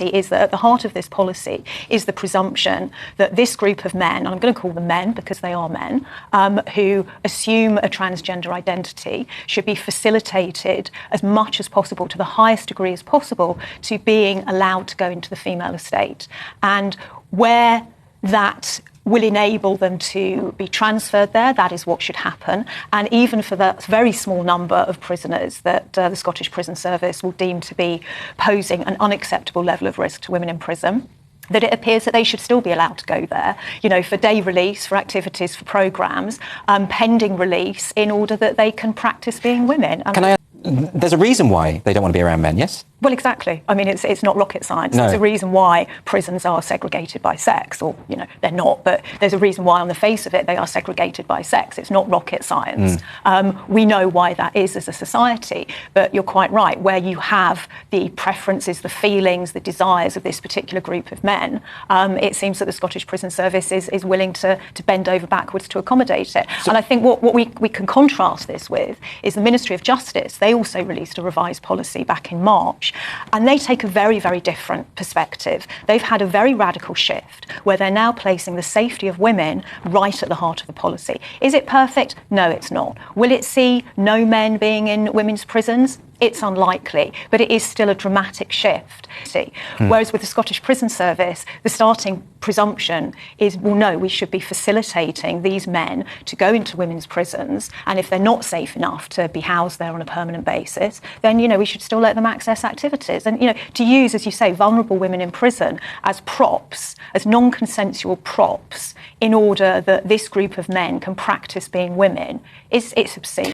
is that at the heart of this policy is the presumption that this group of men, and I'm going to call them men because they are men, who assume a transgender identity should be facilitated as much as possible, to the highest degree as possible, to being allowed to go into the female estate. And where that will enable them to be transferred there, that is what should happen. And even for the very small number of prisoners that the Scottish Prison Service will deem to be posing an unacceptable level of risk to women in prison, that it appears that they should still be allowed to go there, for day release, for activities, for programmes, pending release, in order that they can practice being women. There's a reason why they don't want to be around men, yes? Well, exactly. I mean, it's not rocket science. No. There's a reason why prisons are segregated by sex, or, they're not, but there's a reason why on the face of it they are segregated by sex. It's not rocket science. We know why that is as a society, but you're quite right. Where you have the preferences, the feelings, the desires of this particular group of men, it seems that the Scottish Prison Service is willing to bend over backwards to accommodate it. And I think what we can contrast this with is the Ministry of Justice. They also released a revised policy back in March, and they take a very, very different perspective. They've had a very radical shift where they're now placing the safety of women right at the heart of the policy. Is it perfect? No, it's not. Will it see no men being in women's prisons? It's unlikely, but it is still a dramatic shift. Whereas with the Scottish Prison Service, the starting presumption is, well, no, we should be facilitating these men to go into women's prisons, and if they're not safe enough to be housed there on a permanent basis, then, we should still let them access activities. And, to use, as you say, vulnerable women in prison as props, as non-consensual props, in order that this group of men can practice being women, it's obscene.